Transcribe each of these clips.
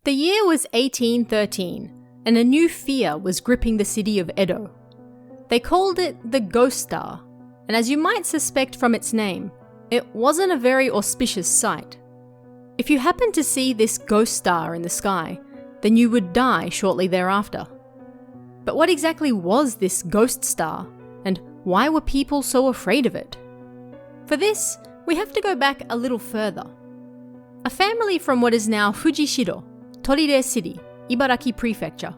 The year was 1813, and a new fear was gripping the city of Edo. They called it the Ghost Star, and as you might suspect from its name, it wasn't a very auspicious sight. If you happened to see this ghost star in the sky, then you would die shortly thereafter. But what exactly was this ghost star, and why were people so afraid of it? For this, we have to go back a little further. A family from what is now Fujishiro, Torire City, Ibaraki Prefecture,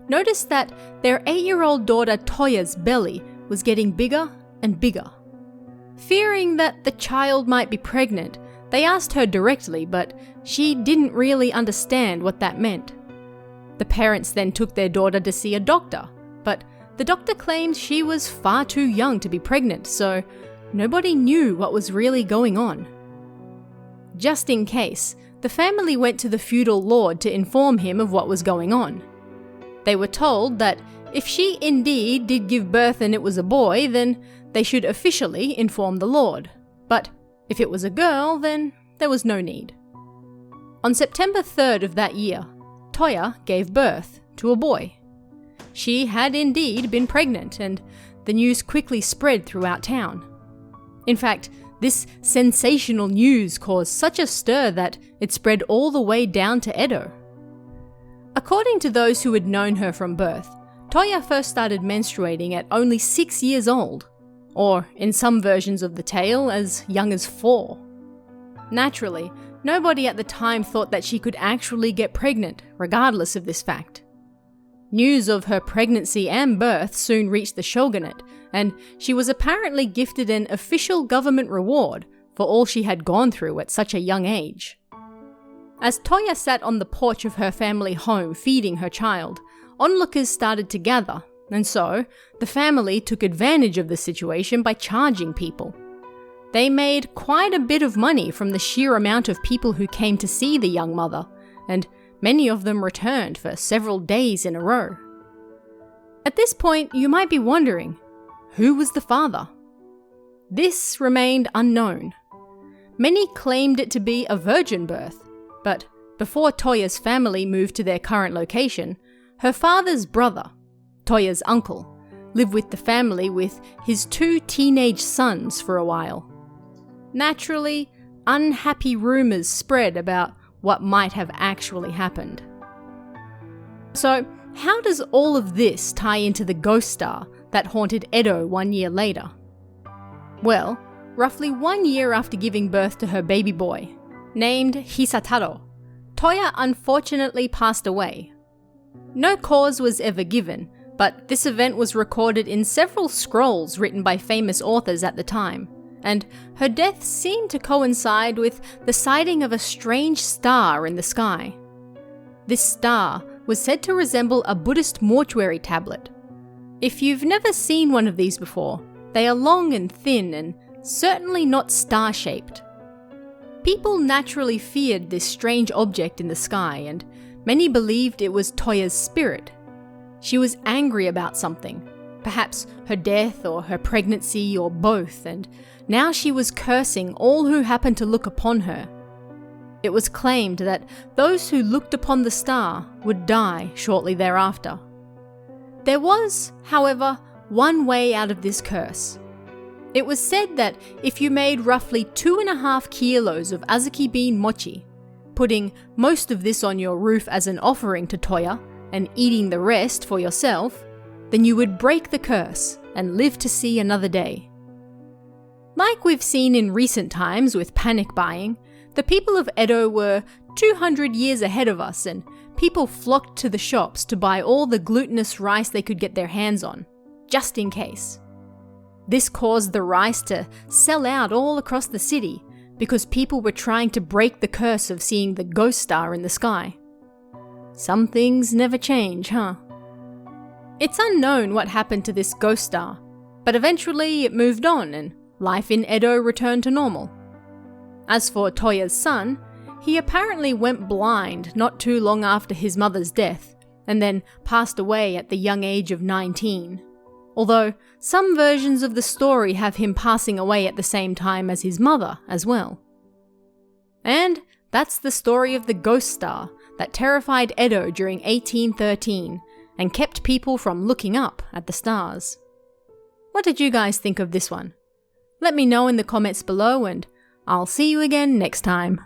noticed that their 8-year-old daughter Toya's belly was getting bigger and bigger. Fearing that the child might be pregnant, they asked her directly, but she didn't really understand what that meant. The parents then took their daughter to see a doctor, but the doctor claimed she was far too young to be pregnant, so nobody knew what was really going on. Just in case, the family went to the feudal lord to inform him of what was going on. They were told that if she indeed did give birth and it was a boy, then they should officially inform the lord. But if it was a girl, then there was no need. On September 3rd of that year, Toya gave birth to a boy. She had indeed been pregnant, and the news quickly spread throughout town. In fact, this sensational news caused such a stir that it spread all the way down to Edo. According to those who had known her from birth, Toya first started menstruating at only 6 years old, or in some versions of the tale, as young as 4. Naturally, nobody at the time thought that she could actually get pregnant, regardless of this fact. News of her pregnancy and birth soon reached the shogunate, and she was apparently gifted an official government reward for all she had gone through at such a young age. As Toya sat on the porch of her family home feeding her child, onlookers started to gather, and so the family took advantage of the situation by charging people. They made quite a bit of money from the sheer amount of people who came to see the young mother, and many of them returned for several days in a row. At this point, you might be wondering, who was the father? This remained unknown. Many claimed it to be a virgin birth, but before Toya's family moved to their current location, her father's brother, Toya's uncle, lived with the family with his 2 teenage sons for a while. Naturally, unhappy rumors spread about what might have actually happened. So, how does all of this tie into the ghost star that haunted Edo 1 year later? Well, roughly 1 year after giving birth to her baby boy, named Hisataro, Toya unfortunately passed away. No cause was ever given, but this event was recorded in several scrolls written by famous authors at the time, and her death seemed to coincide with the sighting of a strange star in the sky. This star was said to resemble a Buddhist mortuary tablet. If you've never seen one of these before, they are long and thin and certainly not star-shaped. People naturally feared this strange object in the sky, and many believed it was Toya's spirit. She was angry about something, perhaps her death or her pregnancy or both, and now she was cursing all who happened to look upon her. It was claimed that those who looked upon the star would die shortly thereafter. There was, however, one way out of this curse. It was said that if you made roughly 2.5 kilos of azuki bean mochi, putting most of this on your roof as an offering to Toya and eating the rest for yourself, then you would break the curse and live to see another day. Like we've seen in recent times with panic buying, the people of Edo were 200 years ahead of us, and people flocked to the shops to buy all the glutinous rice they could get their hands on, just in case. This caused the rice to sell out all across the city because people were trying to break the curse of seeing the ghost star in the sky. Some things never change, huh? It's unknown what happened to this ghost star, but eventually it moved on and life in Edo returned to normal. As for Toya's son, he apparently went blind not too long after his mother's death, and then passed away at the young age of 19. Although some versions of the story have him passing away at the same time as his mother as well. And that's the story of the ghost star that terrified Edo during 1813 and kept people from looking up at the stars. What did you guys think of this one? Let me know in the comments below, and I'll see you again next time.